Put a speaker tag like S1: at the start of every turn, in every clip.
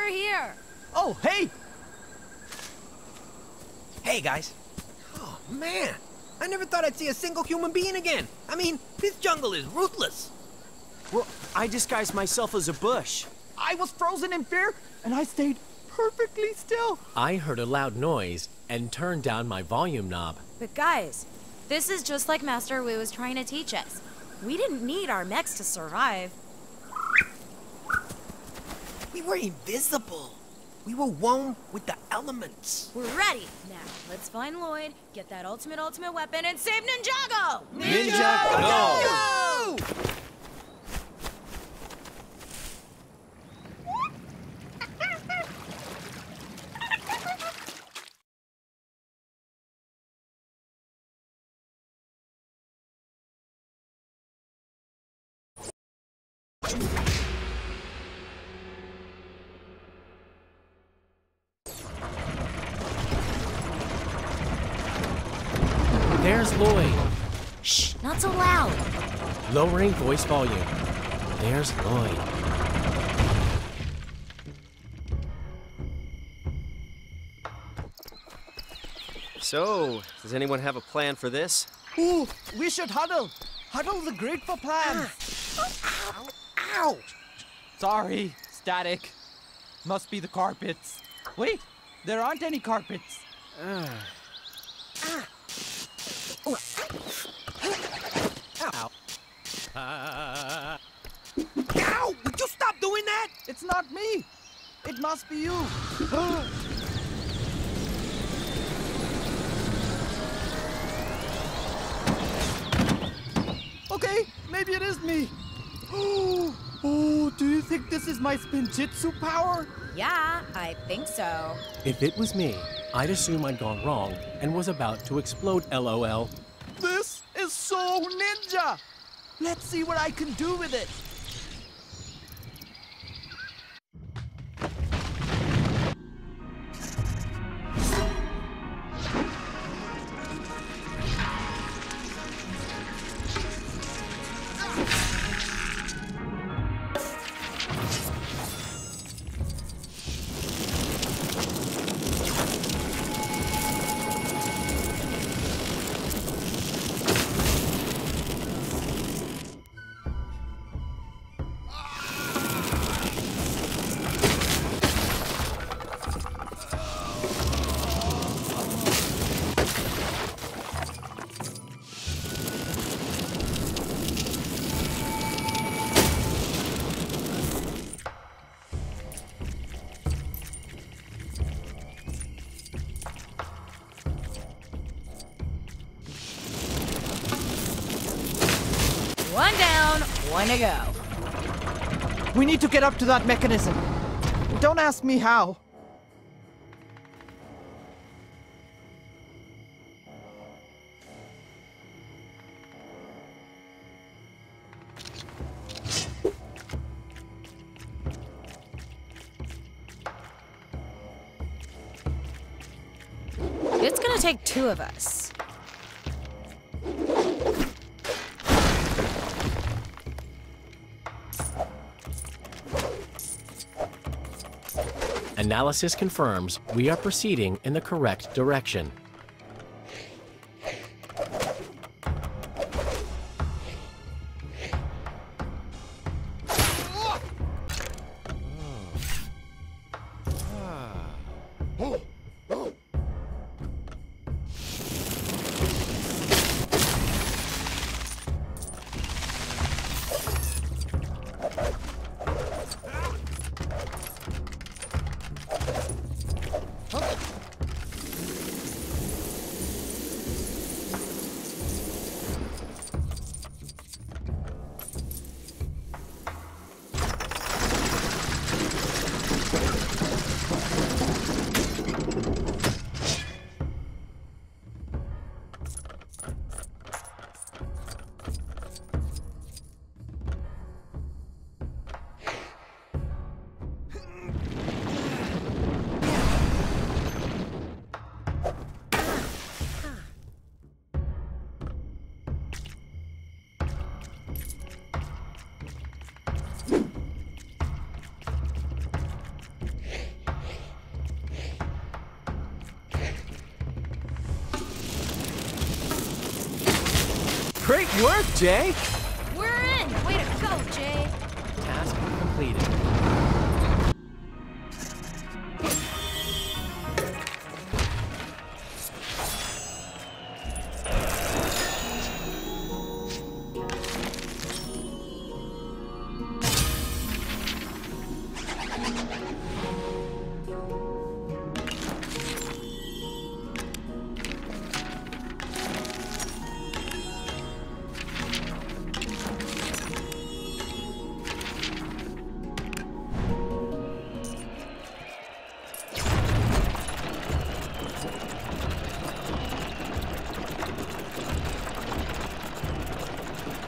S1: we're here.
S2: Oh, hey!
S3: Hey, guys. Oh, man. I never thought I'd see a single human being again. I mean, this jungle is ruthless.
S2: Well, I disguised myself as a bush. I was frozen in fear, and I stayed perfectly still.
S4: I heard a loud noise and turned down my volume knob.
S1: But guys, this is just like Master Wu was trying to teach us. We didn't need our mechs to survive.
S3: We were invisible. We were one with the elements.
S1: We're ready. Now, let's find Lloyd, get that ultimate weapon, and save Ninjago!
S2: Ninjago!
S4: There's Lloyd.
S1: Shh, not so loud.
S4: Lowering voice volume. There's Lloyd.
S5: So, does anyone have a plan for this?
S2: Ooh, we should huddle. Huddle the grid for plans.
S3: Ow! Ow!
S2: Sorry, static. Must be the carpets. Wait, there aren't any carpets.
S3: Ow! Ow! Would you stop doing that?
S2: It's not me. It must be you. Okay, maybe it is me. Oh, do you think this is my spin jitsu power?
S1: Yeah, I think so.
S4: If it was me, I'd assume I'd gone wrong and was about to explode, LOL.
S2: This is so ninja. Let's see what I can do with it.
S1: One down, one to go.
S2: We need to get up to that mechanism. Don't ask me how.
S1: It's gonna take two of us.
S4: Analysis confirms we are proceeding in the correct direction.
S2: Great work, Jay.
S1: We're in! Way to go, Jay!
S4: Task completed.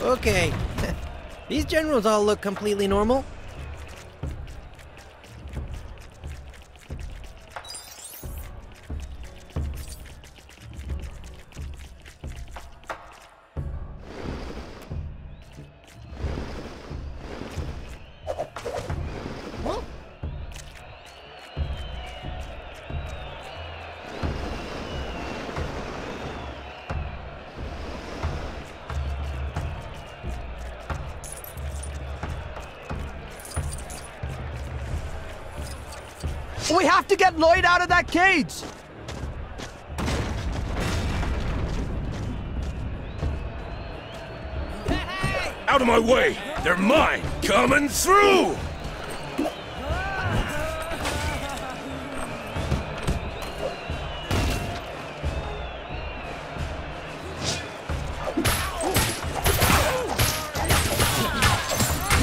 S3: Okay. These generals all look completely normal.
S2: We have to get Lloyd out of that cage!
S6: Out of my way! They're mine! Coming through!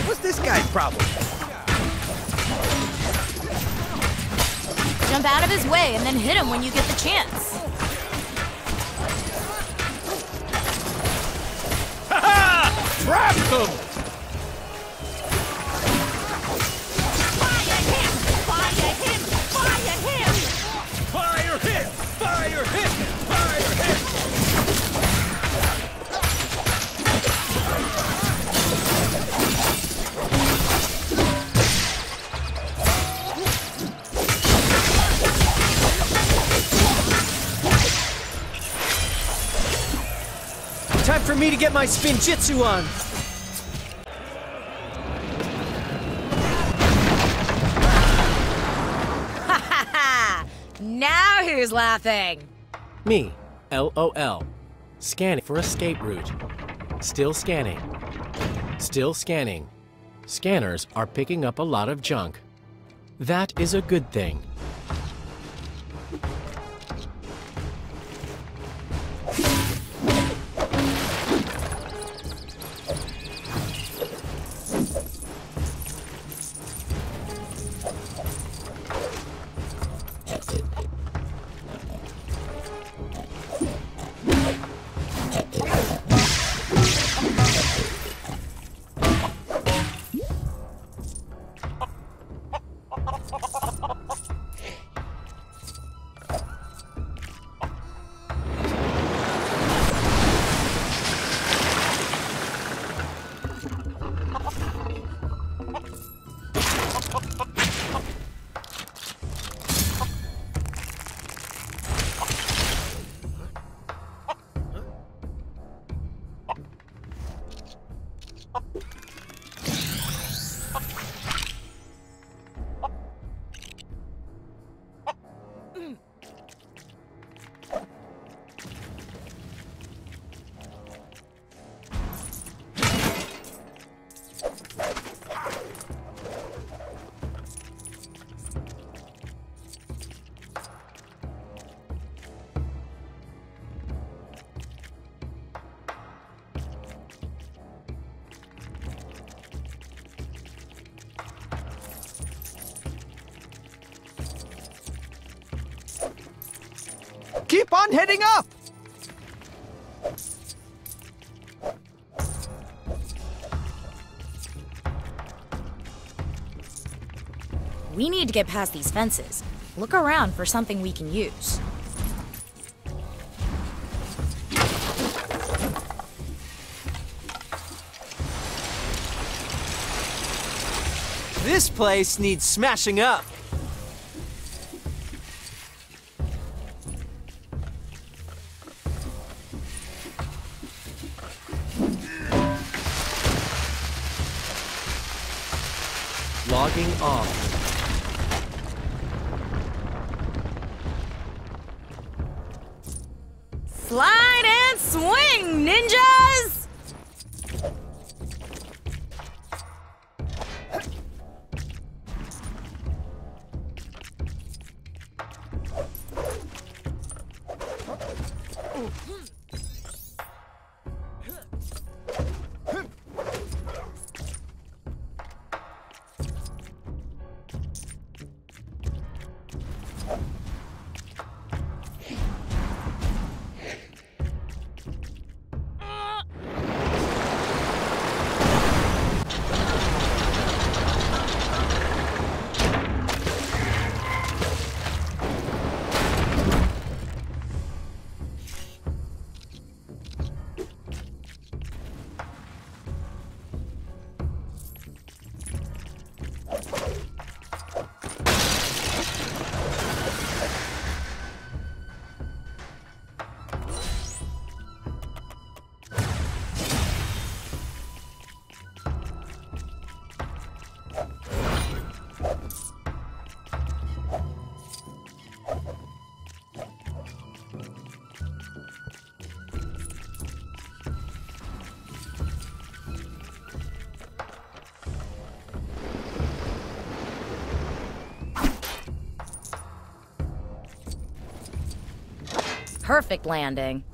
S3: What's this guy's problem?
S1: Jump out of his way and then hit him when you get the chance.
S6: Trap them!
S1: Fire him! Fire him! Fire him!
S6: Fire hit! Fire hit! Fire hit!
S2: Time for me to get my spin jitsu on.
S1: Now who's laughing?
S4: Me, LOL. Scanning for escape route. Still scanning. Still scanning. Scanners are picking up a lot of junk. That is a good thing.
S2: Keep on heading up!
S1: We need to get past these fences. Look around for something we can use.
S2: This place needs smashing up.
S4: logging off.
S1: Slide and swing, ninjas! Perfect landing.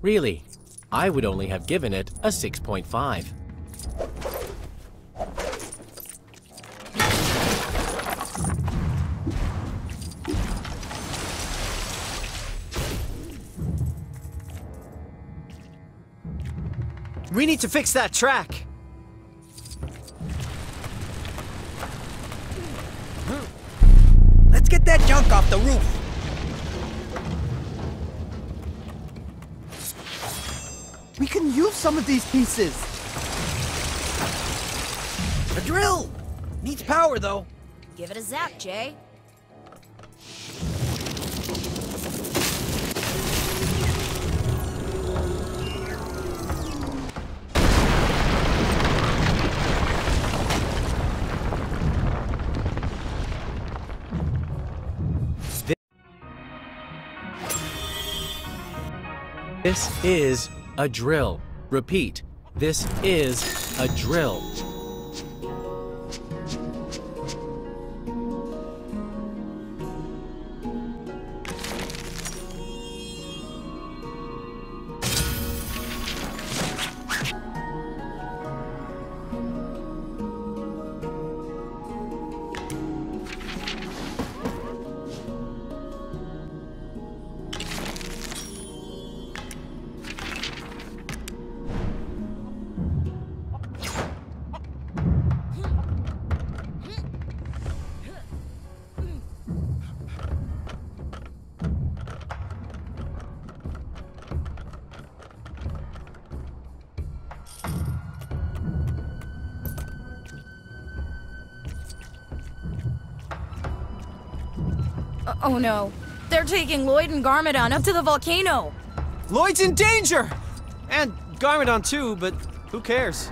S4: Really, I would only have given it a 6.5.
S2: We need to fix that track.
S3: Let's get that junk off the roof.
S2: We can use some of these pieces.
S3: A drill! Needs power, though.
S1: Give it a zap, Jay.
S4: This is a drill. Repeat, this is a drill.
S1: Oh no. They're taking Lloyd and Garmadon up to the volcano.
S2: Lloyd's in danger! And Garmadon too, but who cares?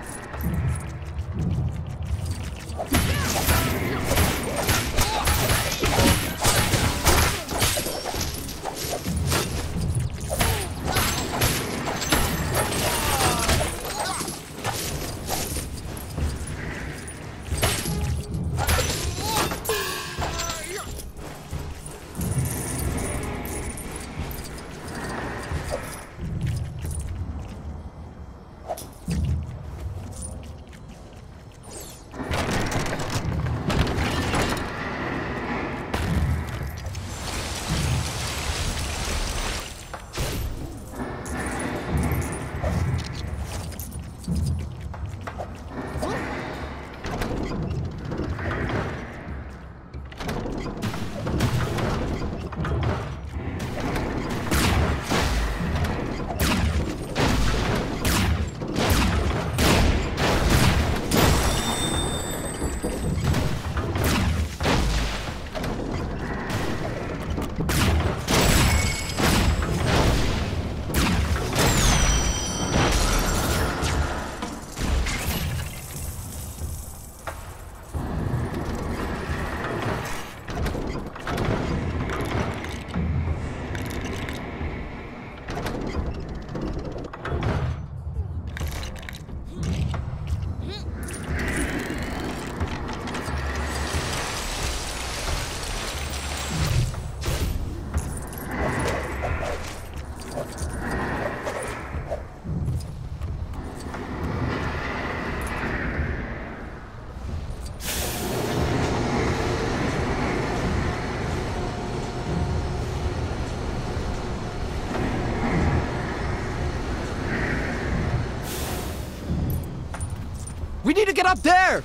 S2: up there?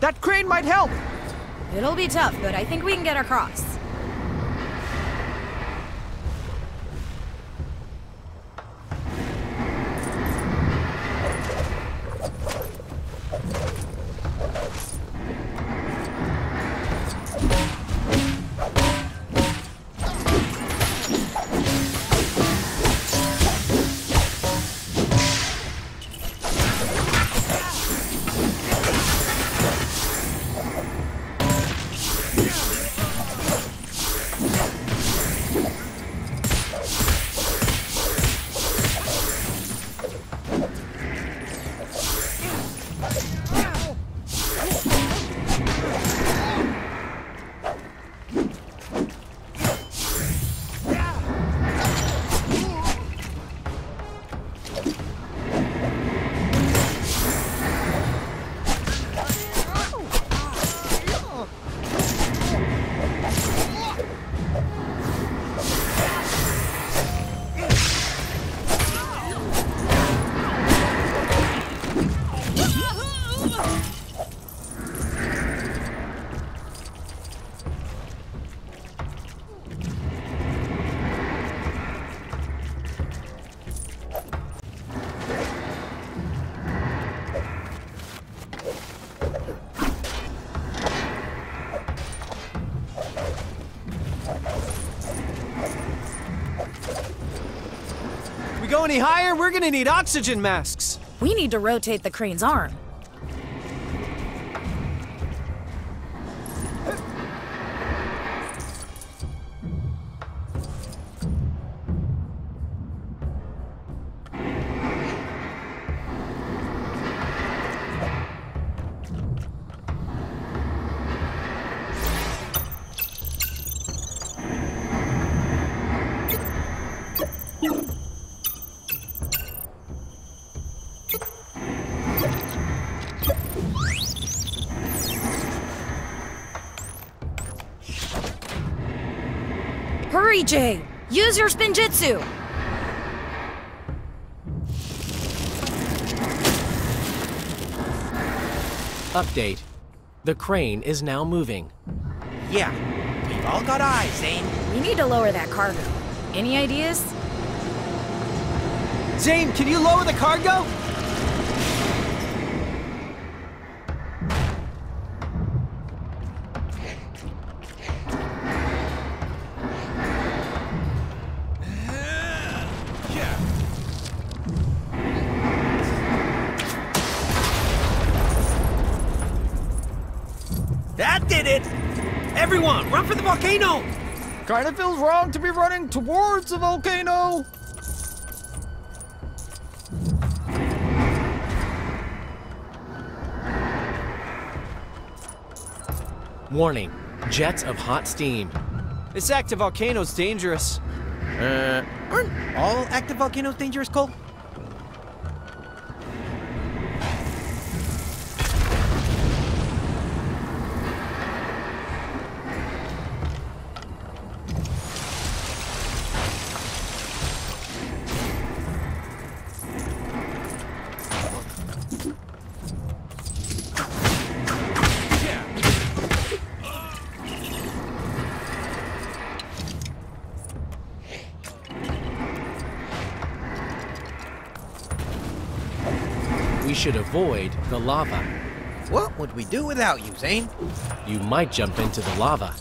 S2: That crane might help.
S1: It'll be tough, but I think we can get across.
S2: We go any higher, we're gonna need oxygen masks.
S1: We need to rotate the crane's arm. Hurry, Jay! Use your spin jitsu!
S4: Update. The crane is now moving.
S3: Yeah, we've all got eyes, Zane.
S1: We need to lower that cargo. Any ideas?
S2: Zane, can you lower the cargo?
S3: That did it! Everyone, run for the volcano!
S2: Kinda feels wrong to be running towards a volcano.
S4: Warning. Jets of hot steam.
S2: This active volcano's dangerous.
S3: Aren't all active volcanoes dangerous, Cole?
S4: We should avoid the lava.
S3: What would we do without you, Zane?
S4: You might jump into the lava.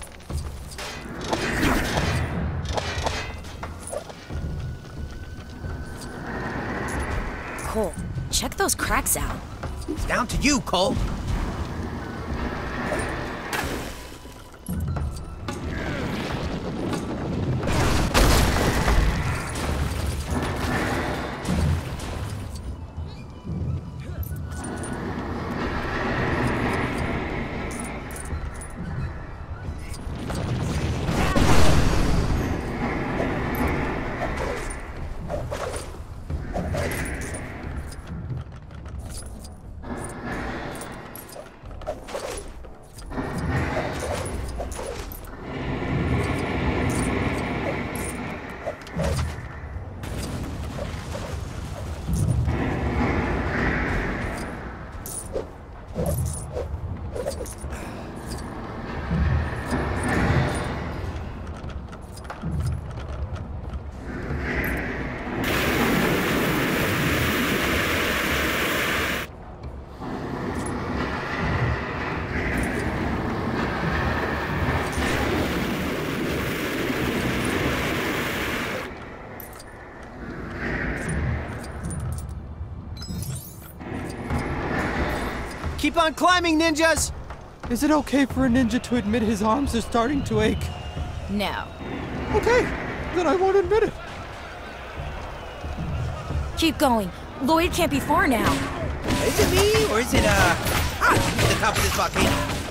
S1: Cole, check those cracks out.
S3: It's down to you, Cole.
S2: Keep on climbing, ninjas!
S7: Is it okay for a ninja to admit his arms are starting to ache?
S1: No.
S7: Okay, then I won't admit it.
S1: Keep going. Lloyd can't be far now.
S3: Is it me, or is it, the top of this volcano?